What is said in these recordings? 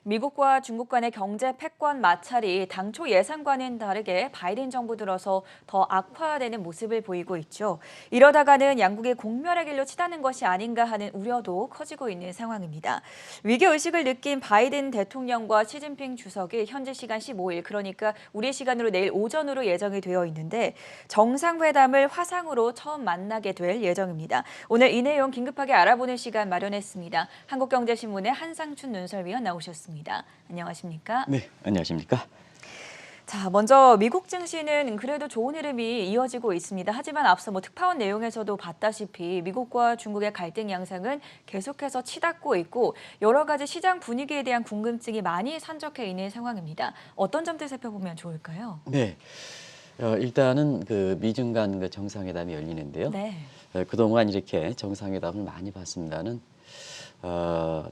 미국과 중국 간의 경제 패권 마찰이 당초 예상과는 다르게 바이든 정부 들어서 더 악화되는 모습을 보이고 있죠. 이러다가는 양국이 공멸의 길로 치닫는 것이 아닌가 하는 우려도 커지고 있는 상황입니다. 위기의식을 느낀 바이든 대통령과 시진핑 주석이 현지 시간 15일, 그러니까 우리 시간으로 내일 오전으로 예정이 되어 있는데 정상회담을 화상으로 처음 만나게 될 예정입니다. 오늘 이 내용 긴급하게 알아보는 시간 마련했습니다. 한국경제신문의 한상춘 논설위원 나오셨습니다. 안녕하십니까? 네, 안녕하십니까? 자, 먼저 미국 증시는 그래도 좋은 흐름이 이어지고 있습니다. 하지만 앞서 특파원 내용에서도 봤다시피 미국과 중국의 갈등 양상은 계속해서 치닫고 있고 여러 가지 시장 분위기에 대한 궁금증이 많이 산적해 있는 상황입니다. 어떤 점들 살펴보면 좋을까요? 네, 일단은 그 미중 간 그 정상회담이 열리는데요. 네. 그동안 이렇게 정상회담을 많이 봤습니다는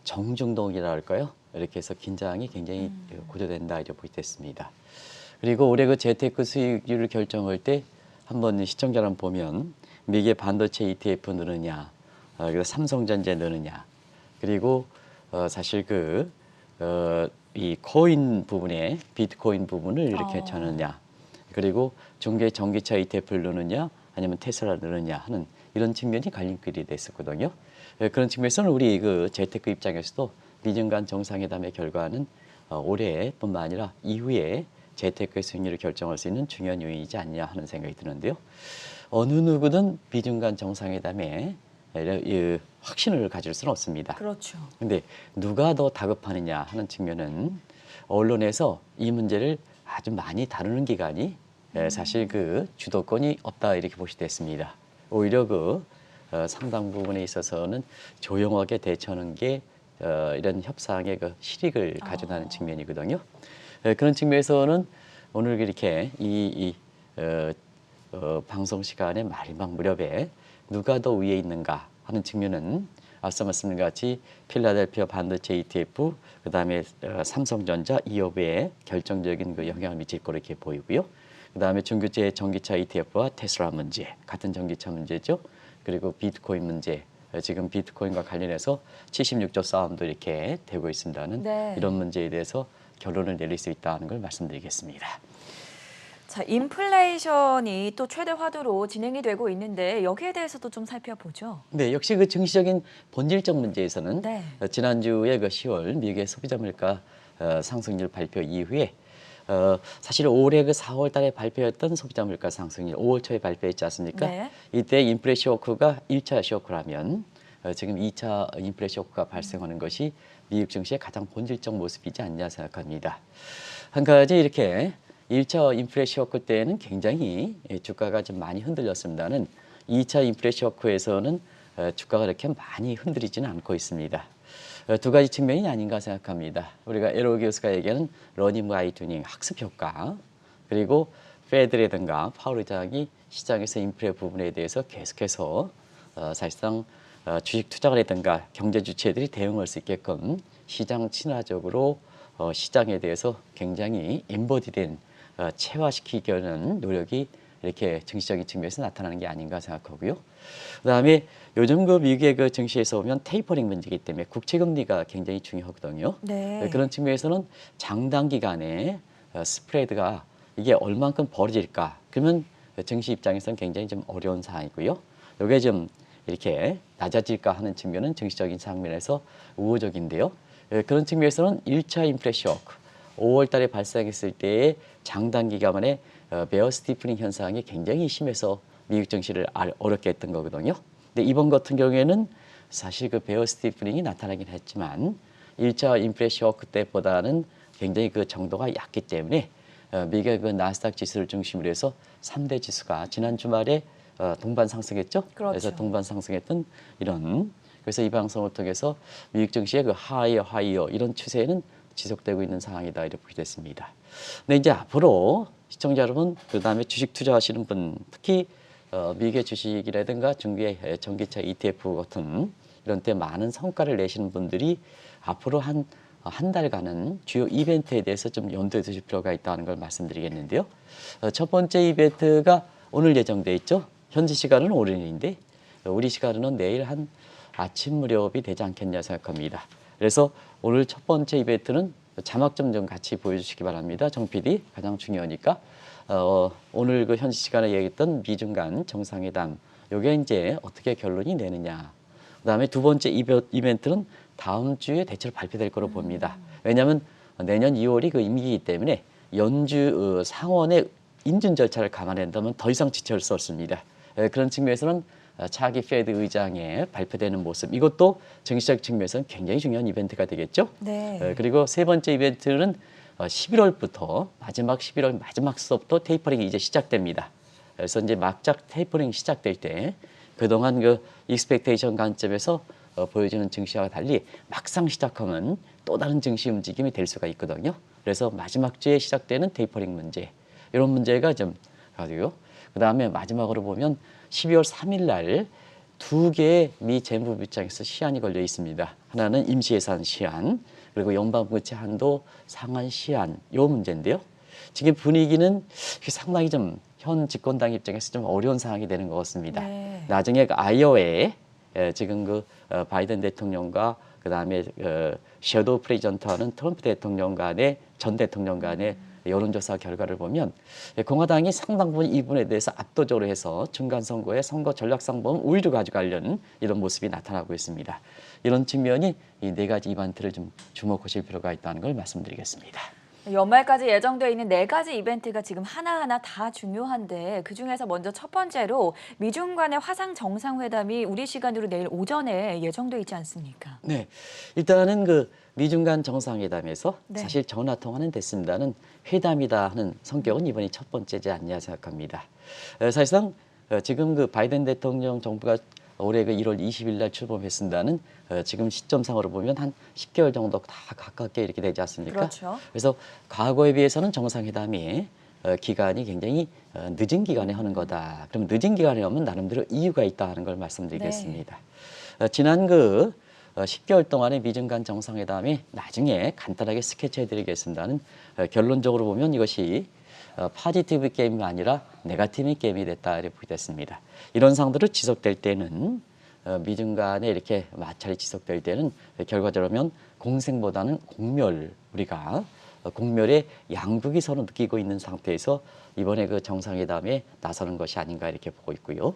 정중동이라 할까요? 이렇게 해서 긴장이 굉장히 고조된다 이렇게 보겠습니다. 그리고 올해 그 재테크 수익률을 결정할 때 한번 시청자랑 보면 미국의 반도체 ETF 느느냐, 그리고 삼성전자 느느냐, 그리고 사실 이 코인 부분에 비트코인 부분을 이렇게 쳐느냐, 그리고 중개 전기차 ETF를 넣느냐 아니면 테슬라 넣느냐 하는 이런 측면이 갈림길이 됐었거든요. 그런 측면에서는 우리 그 재테크 입장에서도 미중 간 정상회담의 결과는 올해뿐만 아니라 이후에 재테크의 수익률을 결정할 수 있는 중요한 요인이지 않냐 하는 생각이 드는데요. 어느 누구든 미중 간 정상회담에 확신을 가질 수는 없습니다. 그렇죠. 근데 누가 더 다급하느냐 하는 측면은 언론에서 이 문제를 아주 많이 다루는 기관이 사실 그 주도권이 없다 이렇게 보시됐습니다. 오히려 상당 부분에 있어서는 조용하게 대처하는 게 이런 협상의 그 실익을 가져다는 측면이거든요. 그런 측면에서는 오늘 이렇게 방송 시간의 마지막 무렵에 누가 더 위에 있는가 하는 측면은 앞서 말씀드린 같이 필라델피아 반도체 ETF, 그다음에 삼성전자 이업에 결정적인 그 영향을 미칠 거로 이렇게 보이고요. 그다음에 중국제 전기차 ETF와 테슬라 문제, 같은 전기차 문제죠. 그리고 비트코인 문제, 지금 비트코인과 관련해서 76조 싸움도 이렇게 되고 있습니다는 네. 이런 문제에 대해서 결론을 내릴 수 있다는 걸 말씀드리겠습니다. 자, 인플레이션이 또 최대 화두로 진행이 되고 있는데 여기에 대해서도 좀 살펴보죠. 네, 역시 그 증시적인 본질적 문제에서는 네. 지난주에 그 10월 미국의 소비자 물가 상승률 발표 이후에 사실 올해 그 4월 달에 발표했던 소비자 물가 상승률 5월 초에 발표했지 않습니까? 네. 이때 인플레 쇼크가 1차 쇼크라면 지금 2차 인플레 쇼크가 발생하는 것이 미국 증시의 가장 본질적 모습이지 않냐 생각합니다. 한 가지 이렇게 1차 인플레 쇼크 때는 굉장히 주가가 좀 많이 흔들렸습니다는 2차 인플레 쇼크에서는 주가가 그렇게 많이 흔들리지는 않고 있습니다. 두 가지 측면이 아닌가 생각합니다. 우리가 에로 교수가 얘기하는 러닝 바이 튜닝 학습 효과, 그리고 페드라든가 파월 의장이 시장에서 인플레 부분에 대해서 계속해서 사실상 주식 투자라든가 경제 주체들이 대응할 수 있게끔 시장 친화적으로 시장에 대해서 굉장히 엠버디된 체화시키려는 노력이 이렇게 증시적인 측면에서 나타나는 게 아닌가 생각하고요. 그다음에 요즘 그 미국의 그 증시에서 보면 테이퍼링 문제이기 때문에 국채금리가 굉장히 중요하거든요. 네. 그런 측면에서는 장단기간에 스프레드가 이게 얼만큼 벌어질까? 그러면 증시 입장에서는 굉장히 좀 어려운 상황이고요. 이게 좀 이렇게 낮아질까 하는 측면은 증시적인 측면에서 우호적인데요. 그런 측면에서는 1차 인플레 쇼크, 5월 달에 발생했을 때의 장단기간에 베어 스티프닝 현상이 굉장히 심해서 미국 증시를 어렵게 했던 거거든요. 근데 이번 같은 경우에는 사실 그 베어 스티프닝이 나타나긴 했지만 1차 인플레 쇼크 때보다는 굉장히 그 정도가 얕기 때문에 미국의 그 나스닥 지수를 중심으로 해서 3대 지수가 지난 주말에 동반 상승했죠. 그렇죠. 그래서 동반 상승했던 그래서 이 방송을 통해서 미국 증시의 그 하이어 이런 추세는 지속되고 있는 상황이다 이렇게 보게 됐습니다. 근데 이제 앞으로 시청자 여러분, 그다음에 주식 투자하시는 분, 특히 미국의 주식이라든가 중국의 전기차 ETF 같은 이런 때 많은 성과를 내시는 분들이 앞으로 한 달간은 주요 이벤트에 대해서 좀 염두에 두실 필요가 있다는 걸 말씀드리겠는데요. 첫 번째 이벤트가 오늘 예정돼 있죠. 현지 시간은 오전인데 우리 시간으로는 내일 한 아침 무렵이 되지 않겠냐 생각합니다. 그래서 오늘 첫 번째 이벤트는 자막 좀 같이 보여주시기 바랍니다. 정 PD 가장 중요하니까. 오늘 그 현지 시간에 얘기했던 미중 간 정상회담, 요게 이제 어떻게 결론이 내느냐. 그다음에 두 번째 이벤트는 다음 주에 대체로 발표될 거로 봅니다. 왜냐하면 내년 2월이 그 임기이기 때문에 연주 상원의 인준 절차를 감안한다면 더 이상 지체할 수 없습니다. 그런 측면에서는 차기 페드 의장의 발표되는 모습, 이것도 정치적 측면에서는 굉장히 중요한 이벤트가 되겠죠. 네. 그리고 세 번째 이벤트는 11월부터 마지막 11월 마지막 수업부터 테이퍼링이 이제 시작됩니다. 그래서 이제 막작 테이퍼링 시작될 때 그동안 그 익스펙테이션 관점에서 보여주는 증시와 달리 막상 시작하면 또 다른 증시 움직임이 될 수가 있거든요. 그래서 마지막 주에 시작되는 테이퍼링 문제, 이런 문제가 좀 가지고, 그다음에 마지막으로 보면 12월 3일 날 두 개의 미 재무부 입장에서 시한이 걸려 있습니다. 하나는 임시예산 시한, 그리고 연방부채 한도 상한 시한, 요 문제인데요. 지금 분위기는 상당히 좀 현 집권당 입장에서 좀 어려운 상황이 되는 것 같습니다. 네. 나중에 그 아이오와에 지금 그 바이든 대통령과 그다음에 섀도우 프레젠터하는 트럼프 대통령 간의 전 대통령 간의 여론조사 결과를 보면 공화당이 상당 부분 이 부분에 대해서 압도적으로 해서 중간 선거에 선거 전략상 보면 우위를 가져가려는 이런 모습이 나타나고 있습니다. 이런 측면이 이 네 가지 이벤트를 좀 주목하실 필요가 있다는 걸 말씀드리겠습니다. 연말까지 예정되어 있는 4가지 이벤트가 지금 하나하나 다 중요한데 그중에서 먼저 첫 번째로 미중 간의 화상 정상회담이 우리 시간으로 내일 오전에 예정돼 있지 않습니까? 네, 일단은 그 미중 간 정상회담에서 네. 사실 전화 통화는 됐습니다는 회담이다 하는 성격은 이번이 첫 번째지 않냐 생각합니다. 사실상 지금 그 바이든 대통령 정부가 올해 그 1월 20일 날 출범했습니다는 지금 시점상으로 보면 한 10개월 정도 다 가깝게 이렇게 되지 않습니까? 그렇죠. 그래서 과거에 비해서는 정상회담이 기간이 굉장히 늦은 기간에 하는 거다. 그럼 늦은 기간에 하면 나름대로 이유가 있다 하는 걸 말씀드리겠습니다. 지난 그 10개월 동안의 미중 간 정상회담이 나중에 간단하게 스케치해드리겠습니다는 결론적으로 보면 이것이 파지티브 게임이 아니라 네거티브 게임이 됐다 이렇게 보게 됐습니다. 이런 상황들이 지속될 때는 미중 간에 이렇게 마찰이 지속될 때는 결과적으로 공생보다는 공멸, 우리가 공멸의 양국이 서로 느끼고 있는 상태에서 이번에 그 정상회담에 나서는 것이 아닌가 이렇게 보고 있고요.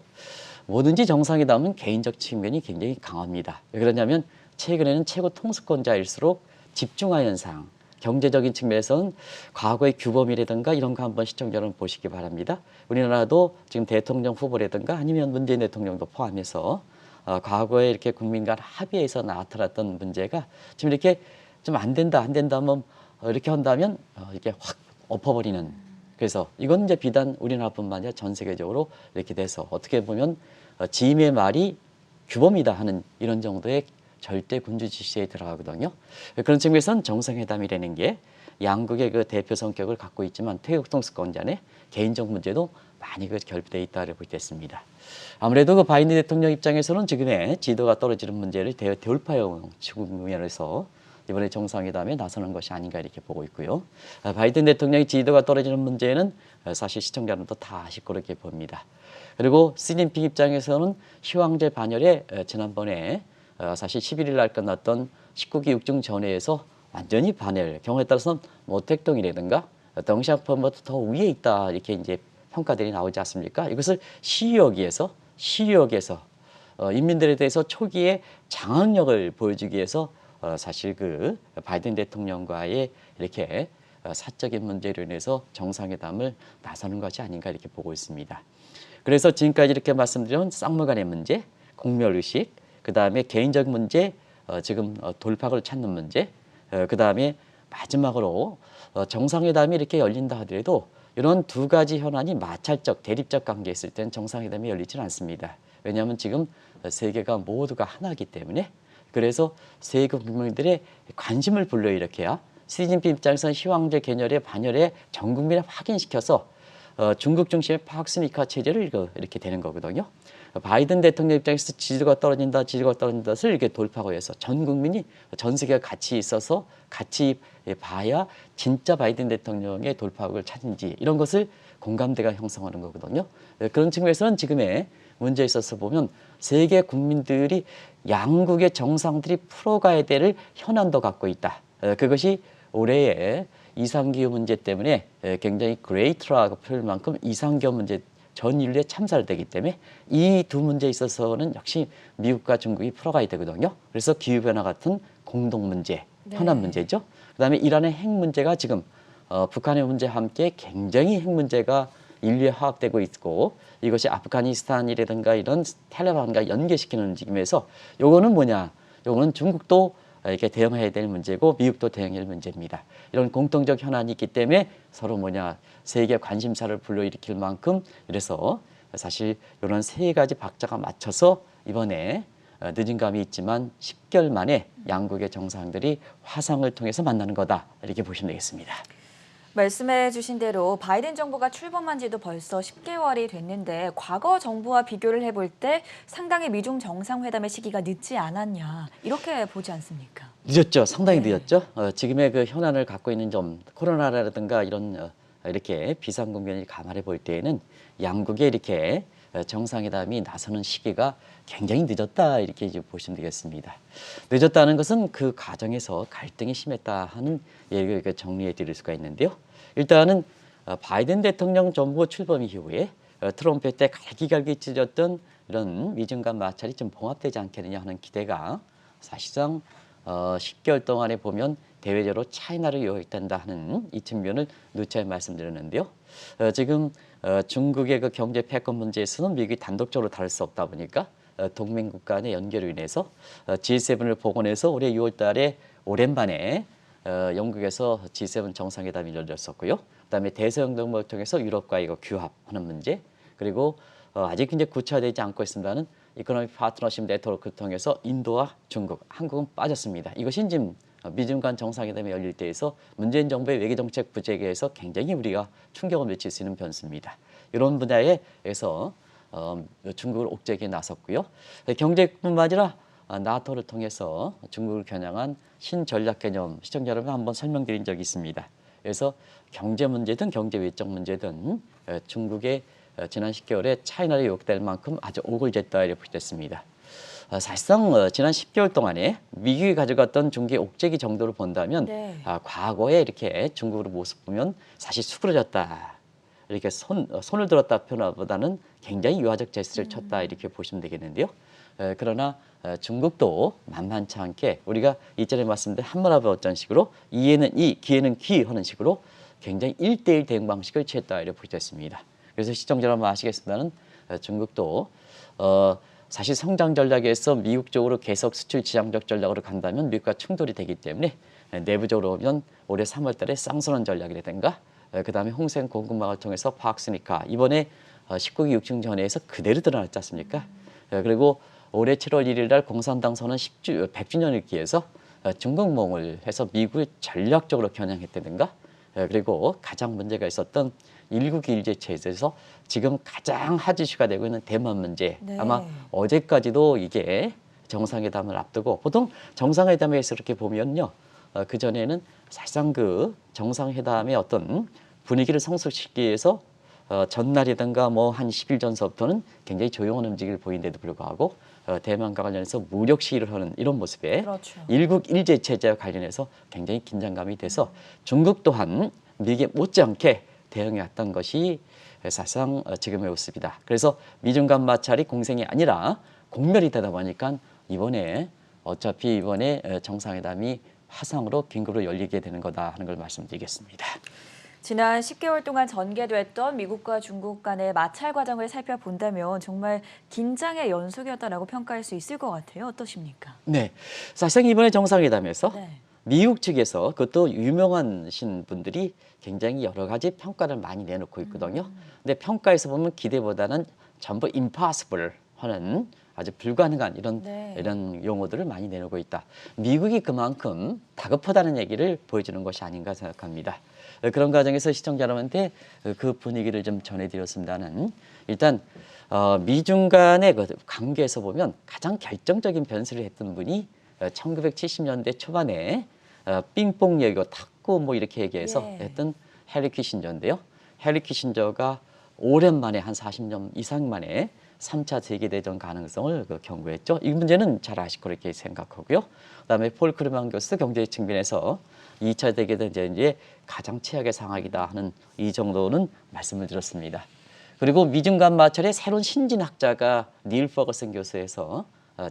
뭐든지 정상회담은 개인적 측면이 굉장히 강합니다. 왜 그러냐면 최근에는 최고 통수권자일수록 집중화 현상, 경제적인 측면에서는 과거의 규범이라든가 이런 거 한번 시청자 여러분 보시기 바랍니다. 우리나라도 지금 대통령 후보라든가 아니면 문재인 대통령도 포함해서 과거에 이렇게 국민 간 합의에서 나타났던 문제가 지금 이렇게 좀 안 된다 하면 이렇게 한다면 이렇게 확 엎어버리는, 그래서 이건 이제 비단 우리나라뿐만 아니라 전 세계적으로 이렇게 돼서 어떻게 보면 지임의 말이 규범이다 하는 이런 정도의 절대 군주 지시에 들어가거든요. 그런 측면에서는 정상회담이라는 게 양국의 그 대표 성격을 갖고 있지만 태국 통수권자의 개인적 문제도 많이 그 결부되어 있다고 보겠습니다. 아무래도 그 바이든 대통령 입장에서는 지금의 지도가 떨어지는 문제를 돌파용 측면에서 이번에 정상회담에 나서는 것이 아닌가 이렇게 보고 있고요. 바이든 대통령의 지도가 떨어지는 문제는 사실 시청자들도 다 아실 거로 이렇게 봅니다. 그리고 시진핑 입장에서는 시황제 반열에 지난번에 사실 11일 날 끝났던 19기 육중전회에서 완전히 반열, 경우에 따라서는 모택동이라든가 덩샤프보다 더 위에 있다 이렇게 이제 평가들이 나오지 않습니까? 이것을 시유역에서 인민들에 대해서 초기에 장악력을 보여주기 위해서 사실 그 바이든 대통령과의 이렇게 사적인 문제로 인해서 정상회담을 나서는 것이 아닌가 이렇게 보고 있습니다. 그래서 지금까지 이렇게 말씀드린 쌍무간의 문제, 공멸의식, 그 다음에 개인적 문제, 지금 돌파구를 찾는 문제, 그 다음에 마지막으로 정상회담이 이렇게 열린다 하더라도 이런 두 가지 현안이 마찰적, 대립적 관계에 있을 때는 정상회담이 열리지는 않습니다. 왜냐하면 지금 세계가 모두가 하나이기 때문에, 그래서 세계 국민들의 관심을 불러일으켜야 시진핑 입장에서는 시황제 개념의 반열에 전 국민을 확인시켜서 중국 중심의 파악스니까 체제를 이렇게 되는 거거든요. 바이든 대통령 입장에서 지지도가 떨어진다 것을 이렇게 돌파하고 해서 전 국민이, 전 세계가 같이 있어서 같이 봐야 진짜 바이든 대통령의 돌파구를 찾는지 이런 것을 공감대가 형성하는 거거든요. 그런 측면에서는 지금의 문제에 있어서 보면 세계 국민들이 양국의 정상들이 풀어가야 될 현안도 갖고 있다. 그것이 올해의 이상기후 문제 때문에 굉장히 그레이트라고 표현할 만큼 이상기후 문제 전 인류에 참살되기 때문에 이 두 문제에 있어서는 역시 미국과 중국이 풀어가야 되거든요. 그래서 기후변화 같은 공동 문제, 현안 문제죠. 그다음에 이란의 핵 문제가 지금 북한의 문제와 함께 굉장히 핵 문제가 인류에 화합되고 있고 이것이 아프가니스탄이라든가 이런 탈레반과 연계시키는 움직임에서 요거는 뭐냐? 요거는 중국도 이렇게 대응해야 될 문제고 미국도 대응해야 될 문제입니다. 이런 공통적 현안이 있기 때문에 서로 뭐냐 세계 관심사를 불러일으킬 만큼 이래서 사실 이런 세 가지 박자가 맞춰서 이번에 늦은 감이 있지만 10개월 만에 양국의 정상들이 화상을 통해서 만나는 거다 이렇게 보시면 되겠습니다. 말씀해 주신 대로 바이든 정부가 출범한 지도 벌써 10개월이 됐는데 과거 정부와 비교를 해볼 때 상당히 미중 정상회담의 시기가 늦지 않았냐 이렇게 보지 않습니까? 늦었죠. 상당히 늦었죠. 지금의 그 현안을 갖고 있는 점 코로나라든가 이런 이렇게 비상국면을 감안해 볼 때에는 양국의 이렇게 정상회담이 나서는 시기가 굉장히 늦었다 이렇게 이제 보시면 되겠습니다. 늦었다는 것은 그 과정에서 갈등이 심했다 하는 얘기를 정리해 드릴 수가 있는데요. 일단은 바이든 대통령 정부 출범 이후에 트럼프 때 갈기갈기 찢었던 이런 미중 간 마찰이 좀 봉합되지 않겠느냐 하는 기대가 사실상 10개월 동안에 보면 대외적으로 차이나를 요구했다 하는 이 측면을 누차에 말씀드렸는데요. 지금 중국의 그 경제 패권 문제에서는 미국이 단독적으로 다룰 수 없다 보니까 동맹국 간의 연결로 인해서 G7을 복원해서 올해 6월 달에 오랜만에 영국에서 G7 정상회담이 열렸었고요. 그다음에 대서양동맹을 통해서 유럽과 이거 규합하는 문제 그리고 아직 이제 구체화되지 않고 있습니다는 이코노믹 파트너십 네트워크를 통해서 인도와 중국, 한국은 빠졌습니다. 이것이 지금 미중 간 정상회담이 열릴 때에서 문재인 정부의 외교정책 부재에서 굉장히 우리가 충격을 미칠 수 있는 변수입니다. 이런 분야에서 중국을 옥죄기에 나섰고요. 경제뿐만 아니라 나토를 통해서 중국을 겨냥한 신전략 개념 시청자 여러분 한번 설명드린 적이 있습니다. 그래서 경제 문제든 경제 외적 문제든 중국의 지난 10개월에 차이나를 요구될 만큼 아주 오글됐다 이렇게 보셨습니다. 사실상 지난 10개월 동안에 미국이 가져갔던 중국의 옥죄기 정도를 본다면 과거에 이렇게 중국으로 모습 보면 사실 수그러졌다. 이렇게 손을 들었다 표현보다는 굉장히 유화적 제스처를 쳤다 이렇게 보시면 되겠는데요. 그러나 중국도 만만치 않게 우리가 이전에 말씀드린 한문합의 어떤 식으로 이에는 이, 기에는 귀 하는 식으로 굉장히 1대1 대응 방식을 취했다 이렇게 보셨습니다. 그래서 시청자 여러분 아시겠습니다는 중국도 사실 성장 전략에서 미국 쪽으로 계속 수출 지향적 전략으로 간다면 미국과 충돌이 되기 때문에 내부적으로 보면 올해 3월 달에 쌍선언 전략이라든가 그다음에 홍생 공급망을 통해서 팍스니까 이번에 19기 6중 전회에서 그대로 드러났지 않습니까? 그리고 올해 7월 1일 날 공산당 선언 100주년을 기해서 중국몽을 해서 미국을 전략적으로 겨냥했다든가 그리고 가장 문제가 있었던 1국기 일제체제에서 지금 가장 핫 이슈가 되고 있는 대만 문제 아마 어제까지도 이게 정상회담을 앞두고 보통 정상회담에서 이렇게 보면요 그전에는 사실상 그 정상회담의 어떤 분위기를 성숙시키기 위해서 전날이든가 뭐 한 10일 전서부터는 굉장히 조용한 움직임을 보이는데도 불구하고 대만과 관련해서 무력 시위를 하는 이런 모습에 일국 일제 체제와 관련해서 굉장히 긴장감이 돼서 중국 또한 미국에 못지않게 대응해왔던 것이 사실상 지금의 모습이다. 그래서 미중 간 마찰이 공생이 아니라 공멸이 되다 보니까 이번에 어차피 이번에 정상회담이 화상으로 긴급으로 열리게 되는 거다 하는 걸 말씀드리겠습니다. 지난 10개월 동안 전개됐던 미국과 중국 간의 마찰 과정을 살펴본다면 정말 긴장의 연속이었다라고 평가할 수 있을 것 같아요. 어떠십니까? 네, 사실상 이번에 정상회담에서 미국 측에서 그것도 유명하신 분들이 굉장히 여러 가지 평가를 많이 내놓고 있거든요. 근데 평가에서 보면 기대보다는 전부 impossible 하는 아주 불가능한 이런 용어들을 많이 내놓고 있다. 미국이 그만큼 다급하다는 얘기를 보여주는 것이 아닌가 생각합니다. 그런 과정에서 시청자 여러분한테 그 분위기를 좀 전해드렸습니다는 일단 미중 간의 그 관계에서 보면 가장 결정적인 변수를 했던 분이 1970년대 초반에 빙뽕 얘기고 탁구 뭐 이렇게 얘기해서 했던 해리 키신저인데요. 해리 키신저가 오랜만에 한 40년 이상 만에 3차 세계대전 가능성을 경고했죠. 이 문제는 잘 아실 거로 이렇게 생각하고요. 그다음에 폴 크루만 교수 경제 측면에서 2차 대전이 가장 최악의 상황이다 하는 이 정도는 말씀을 드렸습니다. 그리고 미중 간 마찰의 새로운 신진학자가 닐 퍼거슨 교수에서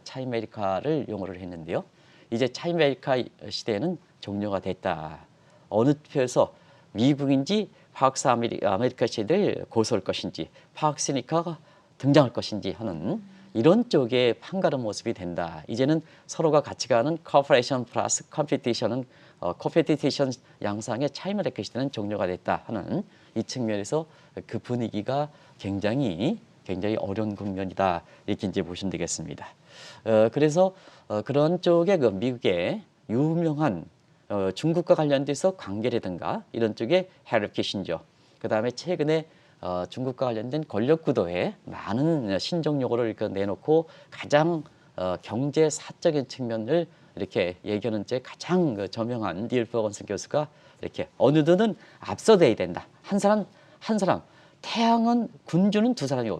차이메리카를 용어를 했는데요. 이제 차이메리카 시대는 종료가 됐다. 어느 표에서 미국인지 파크스 아메리카 시대를 고수할 것인지 파크스니카가 등장할 것인지 하는 이런 쪽의 판가름 모습이 된다. 이제는 서로가 같이 가는 코퍼레이션 플러스 컴피티션은 컴피티션 양상의 차이메리카 시대는 종료가 됐다 하는 이 측면에서 그 분위기가 굉장히 어려운 국면이다 이렇게 이제 보시면 되겠습니다. 그래서 그런 쪽에 그 미국의 유명한 중국과 관련돼서 관계라든가 이런 쪽에 해리 키신저, 그다음에 최근에 중국과 관련된 권력 구도에 많은 신종 용어를 이렇게 내놓고 가장 경제 사적인 측면을 이렇게 얘기하는 제 가장 그 저명한 닐 퍼거슨 교수가 이렇게 어느들은 앞서돼야 된다. 한 사람 태양은 군주는 두 사람이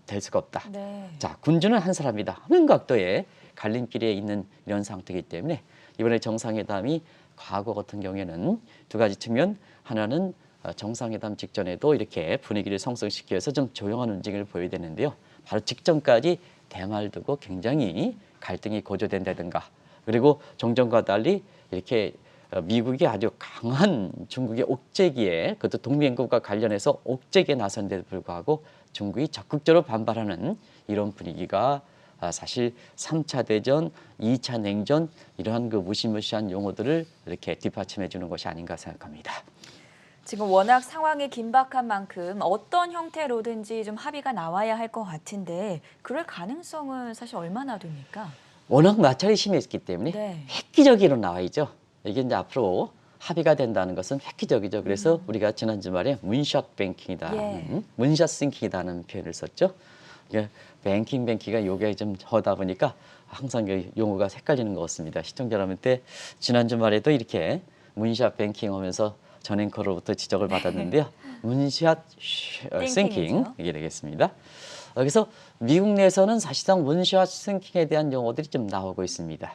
될 수가 없다. 네. 자, 군주는 한 사람이다 하는 각도의 갈림길에 있는 이런 상태이기 때문에 이번에 정상회담이 과거 같은 경우에는 두 가지 측면, 하나는 정상회담 직전에도 이렇게 분위기를 성숙시켜서 좀 조용한 움직임을 보여야 되는데요. 바로 직전까지 대마를 두고 굉장히 갈등이 고조된다든가, 그리고 종전과 달리 이렇게 미국이 아주 강한 중국의 옥죄기에, 그것도 동맹국과 관련해서 옥죄기에 나선 데도 불구하고 중국이 적극적으로 반발하는 이런 분위기가 사실 3차 대전, 2차 냉전 이러한 그 무시무시한 용어들을 이렇게 뒷받침해 주는 것이 아닌가 생각합니다. 지금 워낙 상황이 긴박한 만큼 어떤 형태로든지 좀 합의가 나와야 할 것 같은데 그럴 가능성은 사실 얼마나 됩니까? 워낙 마찰이 심했기 때문에 네. 획기적으로 나와야죠. 이게 이제 앞으로 합의가 된다는 것은 획기적이죠. 그래서 우리가 지난 주말에 문샷 뱅킹이다, 예. 문샷 싱킹이다는 표현을 썼죠. 이게 뱅킹가 요게 좀 하다 보니까 항상 그 용어가 헷갈리는 것 같습니다. 시청자 여러분한테 지난 주말에도 이렇게 문샷 뱅킹 하면서 전 앵커로부터 지적을 받았는데요. 문샷 싱킹 띵킹이죠. 이게 되겠습니다. 그래서 미국 내에서는 사실상 문샷 싱킹에 대한 용어들이 좀 나오고 있습니다.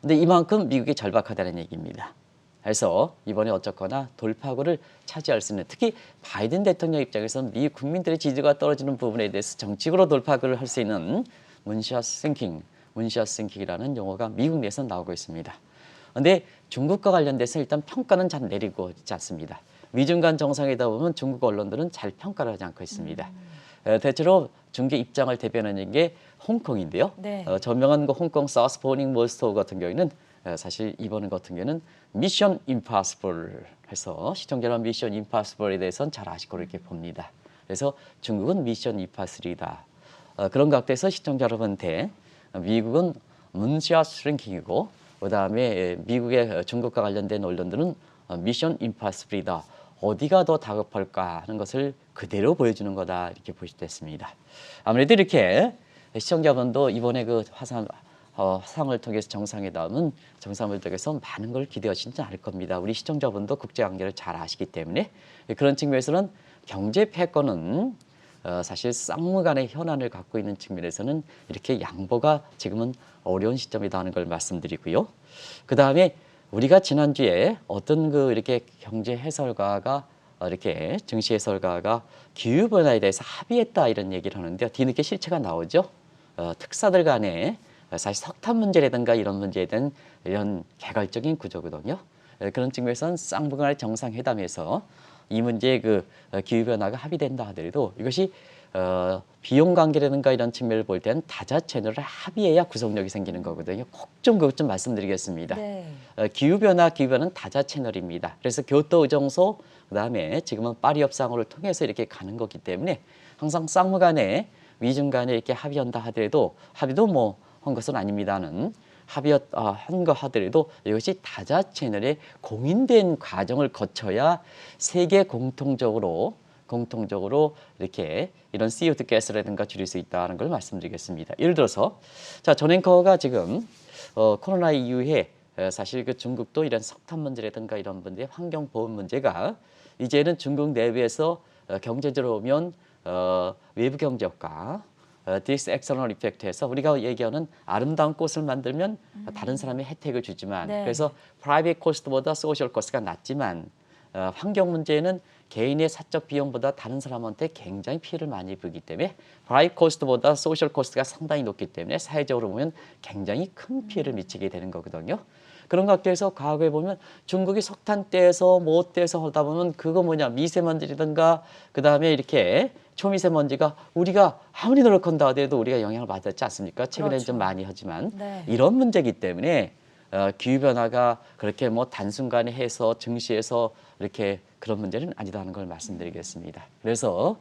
근데 이만큼 미국이 절박하다는 얘기입니다. 그래서 이번에 어쨌거나 돌파구를 차지할 수 있는, 특히 바이든 대통령 입장에서는 미국 국민들의 지지가 떨어지는 부분에 대해서 정치적으로 돌파구를 할 수 있는 문샷 싱킹이라는 용어가 미국 내에서 나오고 있습니다. 그런데 중국과 관련돼서 일단 평가는 잘 내리고 있지 않습니다. 미중 간 정상회담 보면 중국 언론들은 잘 평가를 하지 않고 있습니다. 대체로 중국의 입장을 대변하는 게 홍콩인데요. 네. 저명한 그 홍콩 사우스 포닝 몰스토어 같은 경우에는 사실 이번 같은 경우에는 미션 임파서블 해서 시청자 여러분 미션 임파서블에 대해서는 잘 아시고 이렇게 봅니다. 그래서 중국은 미션 임파서블이다. 그런 각도에서 시청자 여러분한테 미국은 문샷 슈링킹이고 그다음에 미국의 중국과 관련된 언론들은 미션 임파서블이다. 어디가 더 다급할까 하는 것을 그대로 보여주는 거다 이렇게 보시됐습니다. 아무래도 이렇게 시청자분도 이번에 그 화상을 통해서 정상회담을 통해서 많은 걸 기대하시지 않을 겁니다. 우리 시청자분도 국제관계를 잘 아시기 때문에 그런 측면에서는 경제 패권은 사실 쌍무 간의 현안을 갖고 있는 측면에서는 이렇게 양보가 지금은 어려운 시점이다 하는 걸 말씀드리고요. 그 다음에 우리가 지난주에 어떤 그 이렇게 경제 해설가가 이렇게 증시 해설가가 기후 변화에 대해서 합의했다 이런 얘기를 하는데요. 뒤늦게 실체가 나오죠. 특사들 간에 사실 석탄 문제라든가 이런 문제에 대한 이런 개괄적인 구조거든요. 그런 측면에서는 쌍방간의 정상회담에서 이 문제의 그 기후 변화가 합의된다 하더라도 이것이 비용 관계라든가 이런 측면을 볼 때는 다자 채널을 합의해야 구속력이 생기는 거거든요. 그것 좀 말씀드리겠습니다. 네. 기후 변화는 다자 채널입니다. 그래서 교토 의정소 그다음에 지금은 파리 협상을 통해서 이렇게 가는 거기 때문에 항상 쌍무 간에 미중 간에 이렇게 합의한다 하더라도 합의도 뭐 한 것은 아닙니다는 합의한 거 하더라도 이것이 다자 채널에 공인된 과정을 거쳐야 세계 공통적으로 이렇게 이런 CO2 가스라든가 줄일 수 있다는 걸 말씀드리겠습니다. 예를 들어서 전 앵커가 지금 코로나 이후에 사실 그 중국도 이런 석탄 문제라든가 이런 문제, 환경 보호 문제가 이제는 중국 내부에서 경제적으로 보면 외부 경제학과 this external effect에서 우리가 얘기하는 아름다운 꽃을 만들면 다른 사람이 혜택을 주지만 네. 그래서 private cost보다 social cost가 낮지만 환경 문제는 개인의 사적 비용보다 다른 사람한테 굉장히 피해를 많이 보기 때문에 private cost보다 social cost가 상당히 높기 때문에 사회적으로 보면 굉장히 큰 피해를 미치게 되는 거거든요. 그런 관계에서 과거에 보면 중국이 석탄 떼서 뭐 떼서 하다 보면 그거 뭐냐 미세먼지라든가 그다음에 이렇게 초미세먼지가 우리가 아무리 노력한다 하더라도 우리가 영향을 받았지 않습니까? 최근에는 그렇죠. 좀 많이 하지만 네. 이런 문제이기 때문에 기후변화가 그렇게 뭐 단순간에 해서 증시해서 이렇게 그런 문제는 아니다는 걸 말씀드리겠습니다. 그래서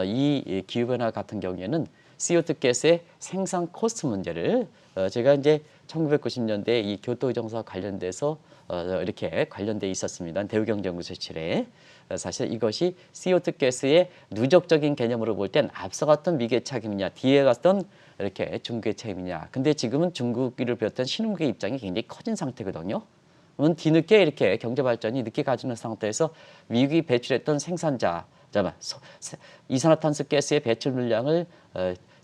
이 기후변화 같은 경우에는 CO2 가스의 생산 코스트 문제를 제가 이제 1990년대 이 교토정사 관련돼서 이렇게 관련돼 있었습니다. 대우경제연구소 실에 사실 이것이 CO2 가스의 누적적인 개념으로 볼 땐 앞서갔던 미국의 책임이냐 뒤에 갔던 이렇게 중국의 책임이냐. 근데 지금은 중국을 비롯한 신흥국의 입장이 굉장히 커진 상태거든요. 그러면 뒤늦게 이렇게 경제 발전이 늦게 가지는 상태에서 미국이 배출했던 생산자, 이산화탄소 가스의 배출 물량을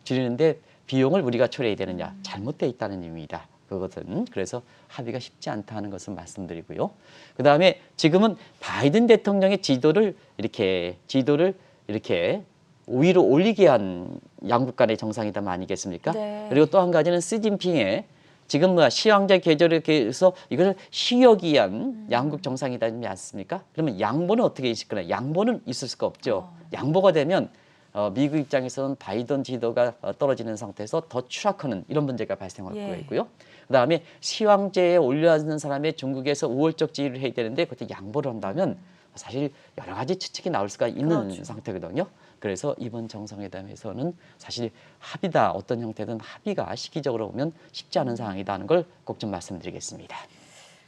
줄이는데 비용을 우리가 초래해야 되느냐 잘못되어 있다는 의미입니다. 그것은 그래서 합의가 쉽지 않다는 것을 말씀드리고요. 그 다음에 지금은 바이든 대통령의 지도를 이렇게 위로 올리게 한 양국 간의 정상회담 아니겠습니까? 네. 그리고 또 한 가지는 시진핑의 지금 시황제 계절에 대해서 이것을 쉬기 위한 양국 정상회담이 않습니까? 그러면 양보는 어떻게 있을 거냐? 양보는 있을 수가 없죠. 양보가 되면 미국 입장에서는 바이든 지도가 떨어지는 상태에서 더 추락하는 이런 문제가 발생할 예. 거가 있고요. 그다음에 시황제에 올려앉는 사람의 중국에서 우월적 지위를 해야 되는데 그때 양보를 한다면 사실 여러 가지 추측이 나올 수가 있는 그렇죠. 상태거든요. 그래서 이번 정상회담에서는 사실 합의다 어떤 형태든 합의가 시기적으로 보면 쉽지 않은 상황이다는 걸 꼭 좀 말씀드리겠습니다.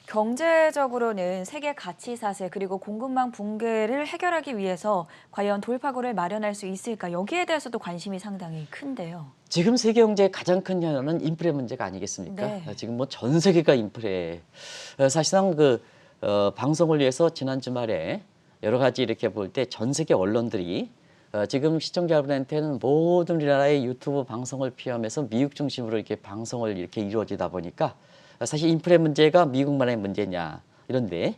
경제적으로는 세계 가치 사슬 그리고 공급망 붕괴를 해결하기 위해서 과연 돌파구를 마련할 수 있을까? 여기에 대해서도 관심이 상당히 큰데요. 지금 세계 경제의 가장 큰 현안은 인플레 문제가 아니겠습니까? 네. 지금 뭐 전 세계가 인플레. 사실상 방송을 위해서 지난 주말에 여러 가지 이렇게 볼 때 전 세계 언론들이 지금 시청자분한테는 모든 우리나라의 유튜브 방송을 피하면서 미국 중심으로 이렇게 방송을 이렇게 이루어지다 보니까 사실 인플레 문제가 미국만의 문제냐 이런데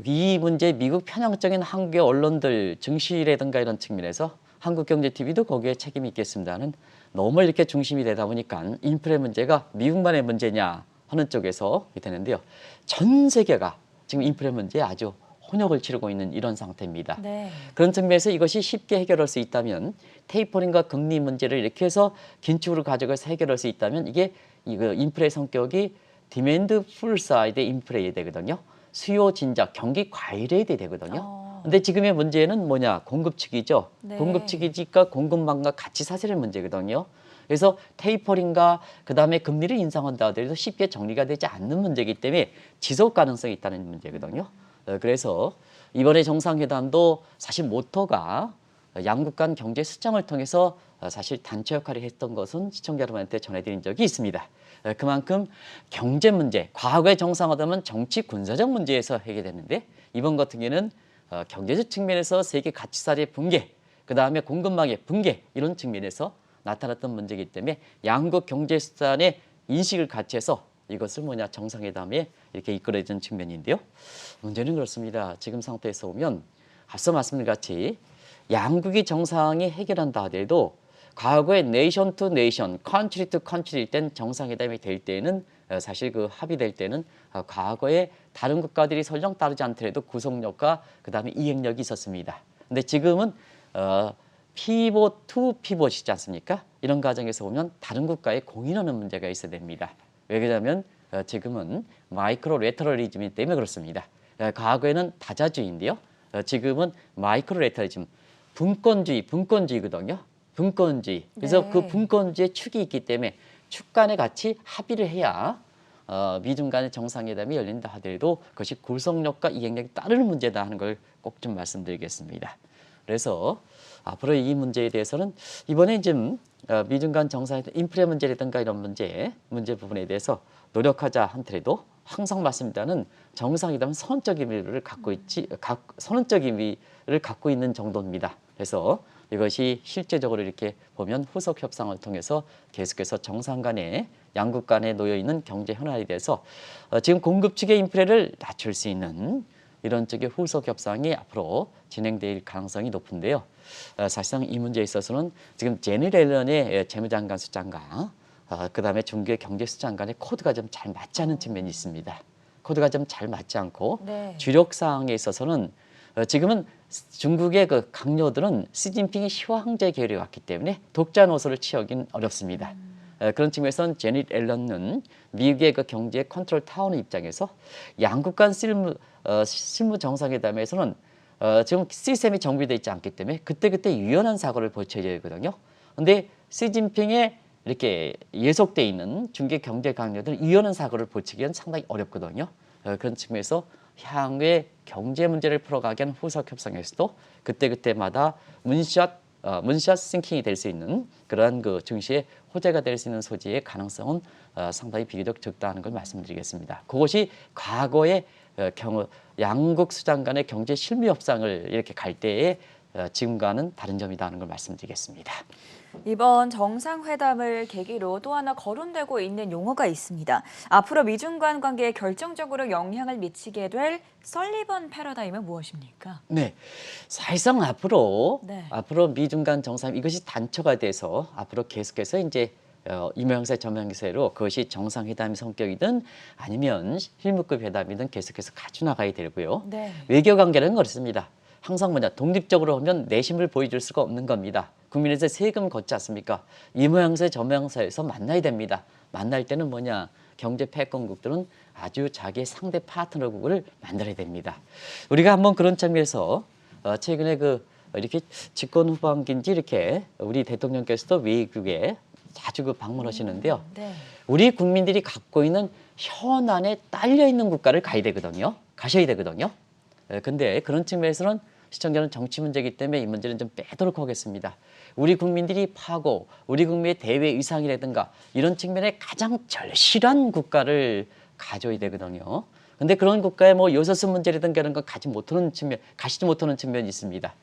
이 문제 미국 편향적인 한국의 언론들 증시라든가 이런 측면에서 한국경제TV도 거기에 책임이 있겠습니다는 너무 이렇게 중심이 되다 보니까 인플레 문제가 미국만의 문제냐 하는 쪽에서 되는데요. 전 세계가 지금 인플레 문제에 아주 혼역을 치르고 있는 이런 상태입니다. 네. 그런 측면에서 이것이 쉽게 해결할 수 있다면 테이퍼링과 금리 문제를 이렇게 해서 긴축으로 가져가서 해결할 수 있다면 이게 인플레 성격이 디맨드 풀 사이드 인플레이 되거든요. 수요 진작 경기 과열이 되거든요. 근데 지금의 문제는 뭐냐? 공급 측이죠. 네. 공급 측이니까 공급망과 같이 사슬의 문제거든요. 그래서 테이퍼링과 그다음에 금리를 인상한다 하더라도 쉽게 정리가 되지 않는 문제이기 때문에 지속 가능성이 있다는 문제거든요. 그래서 이번에 정상회담도 사실 모토가 양국 간 경제 수장을 통해서 사실 단체 역할을 했던 것은 시청자 여러분한테 전해드린 적이 있습니다. 그만큼 경제 문제, 과거의 정상회담은 정치 군사적 문제에서 해결됐는데 이번 같은 경우에는 경제적 측면에서 세계 가치사의 붕괴, 그 다음에 공급망의 붕괴 이런 측면에서 나타났던 문제이기 때문에 양국 경제 수단의 인식을 같이 해서 이것을 정상회담에 이렇게 이끌어진 측면인데요. 문제는 그렇습니다. 지금 상태에서 보면 앞서 말씀드린 같이 양국이 정상이 해결한다 하더라도 과거에 네이션 투 네이션, 컨트리 투 컨트리일 땐 정상회담이 될 때는 사실 합의될 때는 과거에 다른 국가들이 설령 따르지 않더라도 구속력과 그다음에 이행력이 있었습니다. 근데 지금은 피봇 투 피봇이지 않습니까? 이런 과정에서 보면 다른 국가에 공인하는 문제가 있어야 됩니다. 왜 그러냐면 지금은 마이크로 레터럴리즘이기 때문에 그렇습니다. 과거에는 다자주의인데요. 지금은 마이크로 레터럴리즘, 분권주의거든요. 분권주의. 그래서 네. 그 분권주의의 축이 있기 때문에 축 간에 같이 합의를 해야 미중 간의 정상회담이 열린다 하더라도 그것이 구속력과 이행력이 따르는 문제다 하는 걸 꼭 좀 말씀드리겠습니다. 그래서 앞으로 이 문제에 대해서는 이번에 좀 미중 간 정상회담 인플레 문제라든가 이런 문제 부분에 대해서 노력하자 한더라도 항상 말씀드리는 정상회담은 선언적 의미를 갖고 있는 정도입니다. 그래서 이것이 실제적으로 이렇게 보면 후속 협상을 통해서 계속해서 정상 간에 양국 간에 놓여 있는 경제 현안에 대해서 지금 공급 측의 인플레를 낮출 수 있는 이런 쪽의 후속 협상이 앞으로 진행될 가능성이 높은데요. 사실상 이 문제에 있어서는 지금 제니 옐런의 재무장관 수장과 그다음에 중국의 경제수장 간의 코드가 좀 잘 맞지 않는 측면이 있습니다. 코드가 좀 잘 맞지 않고 네. 주력 사항에 있어서는 지금은 중국의 그 강요들은 시진핑의 시황제 계열이 왔기 때문에 독자 노선을 취하기는 어렵습니다. 그런 측면에서는 제닛 앨런은 미국의 그 경제 컨트롤 타워의 입장에서 양국 간 실무 정상회담에서는 지금 시스템이 정비되어 있지 않기 때문에 그때그때 유연한 사고를 보여줘야 되거든요. 그런데 시진핑의 이렇게 예속돼 있는 중국 경제 강요들 유연한 사고를 보치기는 상당히 어렵거든요. 그런 측면에서 향후에 경제 문제를 풀어가기 위한 후속 협상에서도 그때그때마다 문샷 싱킹이 될 수 있는 그러한 그 증시의 호재가 될 수 있는 소지의 가능성은 상당히 비교적 적다는 걸 말씀드리겠습니다. 그것이 과거의 경우 양국 수장 간의 경제 실무 협상을 이렇게 갈 때에 지금과는 다른 점이다는 걸 말씀드리겠습니다. 이번 정상회담을 계기로 또 하나 거론되고 있는 용어가 있습니다. 앞으로 미중 간 관계에 결정적으로 영향을 미치게 될 설리번 패러다임은 무엇입니까? 네, 사실상 앞으로 네. 미중 간 정상 이것이 단초가 돼서 앞으로 계속해서 이제 임명세 저명세로 그것이 정상회담 성격이든 아니면 실무급 회담이든 계속해서 가져 나가야 되고요. 네. 외교 관계는 그렇습니다. 항상 독립적으로 하면 내심을 보여줄 수가 없는 겁니다. 국민에서 세금 걷지 않습니까? 이 모양새 저 모양새에서 만나야 됩니다. 만날 때는 경제 패권국들은 아주 자기의 상대 파트너국을 만들어야 됩니다. 우리가 한번 그런 측면에서 최근에 이렇게 집권 후반기인지 이렇게 우리 대통령께서도 외국에 자주 방문하시는데요. 네. 우리 국민들이 갖고 있는 현안에 딸려 있는 국가를 가셔야 되거든요. 근데 그런 측면에서는 시청자는 정치 문제이기 때문에 이 문제는 좀 빼도록 하겠습니다. 우리 국민들이 파고 우리 국민의 대외 의상이라든가 이런 측면에 가장 절실한 국가를 가져야 되거든요. 근데 그런 국가에 요소수 문제라든가 이런 거 가시지 못하는 측면이 있습니다.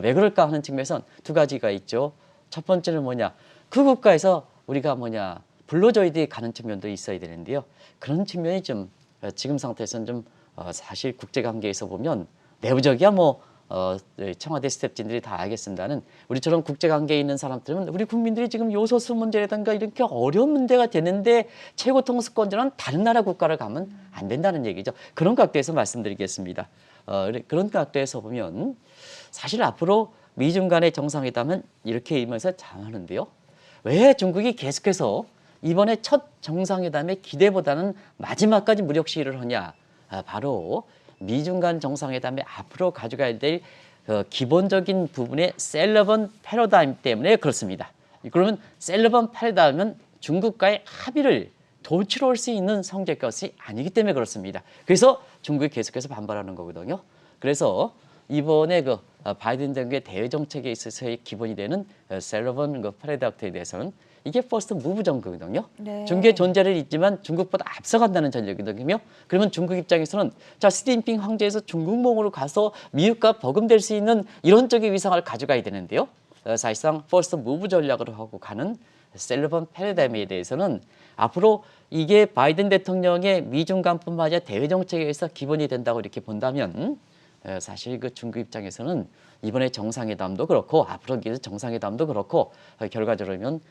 왜 그럴까 하는 측면에선 두 가지가 있죠. 첫 번째는 그 국가에서 우리가 불러줘야 가는 측면도 있어야 되는데요. 그런 측면이 좀 지금 상태에서는 좀 사실 국제관계에서 보면 내부적이야 청와대 스태프진들이 다 알겠습니다는 우리처럼 국제관계에 있는 사람들은 우리 국민들이 지금 요소수 문제라든가 이렇게 어려운 문제가 되는데 최고 통수권자는 다른 나라 국가를 가면 안 된다는 얘기죠. 그런 각도에서 말씀드리겠습니다. 그런 각도에서 보면 사실 앞으로 미중 간의 정상회담은 이렇게 이면서 장하는데요. 왜 중국이 계속해서 이번에 첫 정상회담의 기대보다는 마지막까지 무력 시위를 하냐? 바로 미중 간 정상회담에 앞으로 가져가야 될 기본적인 부분의 셀러번 패러다임 때문에 그렇습니다. 그러면 셀러번 패러다임은 중국과의 합의를 도출할 수 있는 성질 것이 아니기 때문에 그렇습니다. 그래서 중국이 계속해서 반발하는 거거든요. 그래서 이번에 바이든 정부의 대외 정책에 있어서의 기본이 되는 셀러번 패러다임에 대해서는 이게 퍼스트 무브 정거거든요. 네. 중국의 존재를 잊지만 중국보다 앞서간다는 전략이거든요. 그러면 중국 입장에서는 시진핑 황제에서 중국몽으로 가서 미국과 버금될 수 있는 이런 쪽의 위상을 가져가야 되는데요. 사실상 퍼스트 무브 전략으로 하고 가는 셀러번 패러다임에 대해서는 앞으로 이게 바이든 대통령의 미중 간뿐만 아니라 대외 정책에 의해서 기본이 된다고 이렇게 본다면 사실 중국 입장에서는 이번에 정상회담도 그렇고 앞으로 정상회담도 그렇고 결과적으로는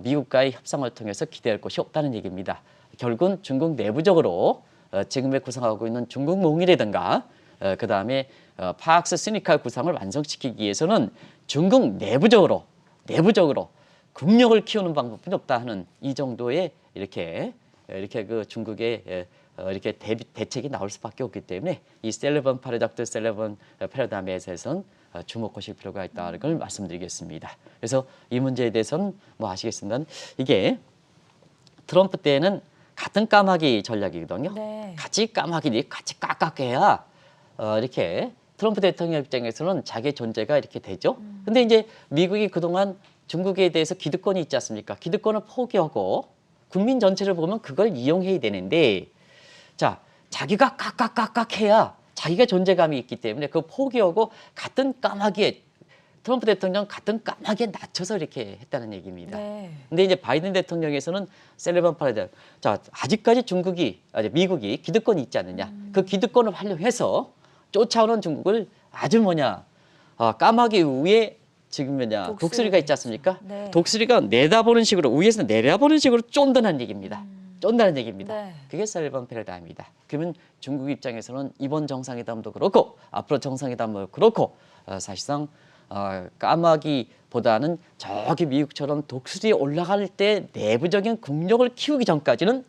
미국과의 협상을 통해서 기대할 것이 없다는 얘기입니다. 결국은 중국 내부적으로 지금에 구상하고 있는 중국몽이라든가 그다음에 파악스 시니칼 구상을 완성시키기 위해서는 중국 내부적으로 국력을 키우는 방법뿐이 없다 하는 이 정도의 이렇게 중국의 이렇게 대책이 나올 수밖에 없기 때문에 이 셀러번 패러다임에 대해서는 주목하실 필요가 있다는 걸 말씀드리겠습니다. 그래서 이 문제에 대해서는 아시겠습니다만 이게 트럼프 때는 같은 까마귀 전략이거든요. 네. 같이 깍깍해야 이렇게 트럼프 대통령 입장에서는 자기의 존재가 이렇게 되죠. 근데 이제 미국이 그동안 중국에 대해서 기득권이 있지 않습니까? 기득권을 포기하고 국민 전체를 보면 그걸 이용해야 되는데 자기가 깍깍해야 자기가 존재감이 있기 때문에 그 포기하고 같은 까마귀에 트럼프 대통령 같은 까마귀에 낮춰서 이렇게 했다는 얘기입니다. 네. 근데 이제 바이든 대통령에서는 셀리번 파라다임, 자 아직까지 미국이 기득권이 있지 않느냐, 그 기득권을 활용해서 쫓아오는 중국을 아주 까마귀 위에 지금 독수리가 있지 않습니까? 네. 독수리가 내다보는 식으로, 위에서 내려보는 식으로 쫀다는 얘기입니다. 쫀다는 얘기입니다. 네. 그게 셀리번 패러다임입니다. 그러면 중국 입장에서는 이번 정상회담도 그렇고 앞으로 정상회담도 그렇고 사실상 까마귀보다는 저기 미국처럼 독수리에 올라갈 때 내부적인 국력을 키우기 전까지는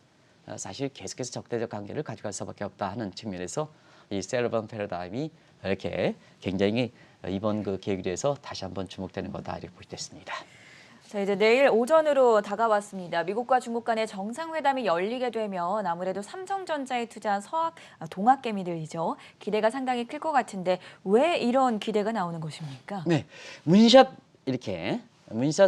사실 계속해서 적대적 관계를 가져갈 수밖에 없다 하는 측면에서 이 셀리번 패러다임이 이렇게 굉장히 이번 그 계기에서 다시 한번 주목되는 거다 이렇게 보겠습니다. 자, 이제 내일 오전으로 다가왔습니다. 미국과 중국 간의 정상회담이 열리게 되면 아무래도 삼성전자에 투자한 동학개미들이죠. 기대가 상당히 클 것 같은데 왜 이런 기대가 나오는 것입니까? 네, 문샷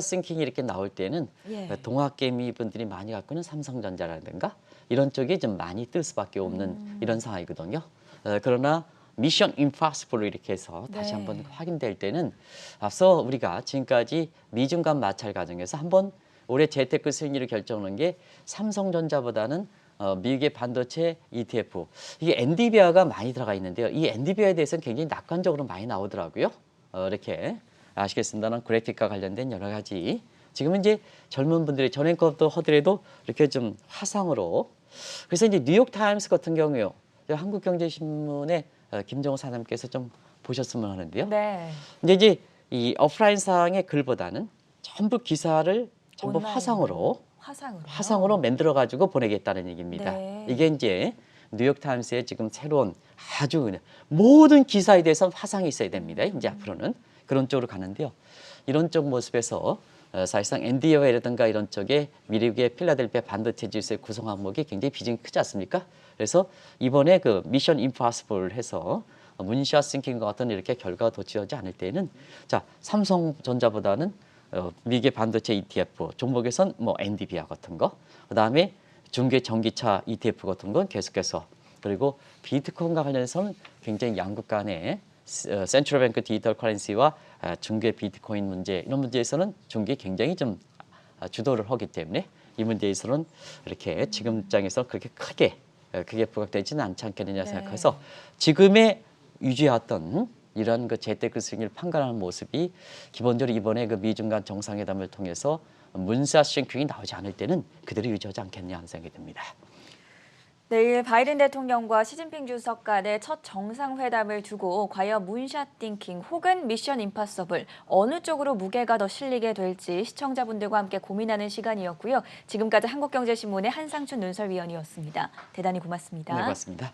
싱킹이 이렇게 나올 때는 예. 동학개미 분들이 많이 갖고 있는 삼성전자라든가 이런 쪽이 좀 많이 뜰 수밖에 없는 이런 상황이거든요. 그러나 미션 임파서블로 이렇게 해서 다시 네. 한번 확인될 때는 앞서 우리가 지금까지 미중 간 마찰 과정에서 한번 올해 재테크 승리를 결정하는 게 삼성전자보다는 미국의 반도체 ETF, 이게 엔비디아가 많이 들어가 있는데요. 이 엔비디아에 대해서는 굉장히 낙관적으로 많이 나오더라고요. 이렇게 아시겠습니다만 그래픽과 관련된 여러 가지, 지금은 이제 젊은 분들이 전엔 것도 하더라도 이렇게 좀 화상으로, 그래서 이제 뉴욕 타임스 같은 경우요, 한국경제신문의 김정호 사장님께서 좀 보셨으면 하는데요. 네. 이제 이 오프라인상의 글보다는 전부 기사를 전부 온라인으로. 화상으로 만들어 가지고 보내겠다는 얘기입니다. 네. 이게 이제 뉴욕 타임스의 지금 새로운 아주 그냥 모든 기사에 대해서 화상이 있어야 됩니다. 이제 앞으로는 그런 쪽으로 가는데요. 이런 쪽 모습에서 사실상 엔디어웨이라든가 이런 쪽에 미국의 필라델피아 반도체 지수의 구성 항목이 굉장히 비중이 크지 않습니까? 그래서 이번에 그 미션 임파서블 해서 문샷 싱킹과 같은 이렇게 결과가 도출하지 않을 때는 자 삼성전자보다는 미국의 반도체 ETF 종목에선 엔비디아 같은 거, 그다음에 중계 전기차 ETF 같은 건 계속해서, 그리고 비트코인과 관련해서는 굉장히 양국 간의 센트럴뱅크 디지털 커런시와 중계 비트코인 문제, 이런 문제에서는 중국이 굉장히 좀 주도를 하기 때문에 이 문제에서는 이렇게 지금 입장에서 그렇게 크게 부각되지는 않지 않겠느냐 생각해서 지금의 유지했던 이런 그 재테크 승리를 판단하는 모습이 기본적으로 이번에 그 미중 간 정상회담을 통해서 문샷 싱킹이 나오지 않을 때는 그대로 유지하지 않겠냐 하는 생각이 듭니다. 내일 바이든 대통령과 시진핑 주석 간의 첫 정상회담을 두고 과연 문샷 띵킹 혹은 미션 임파서블 어느 쪽으로 무게가 더 실리게 될지 시청자분들과 함께 고민하는 시간이었고요. 지금까지 한국경제신문의 한상춘 눈설위원이었습니다. 대단히 고맙습니다. 네, 고맙습니다.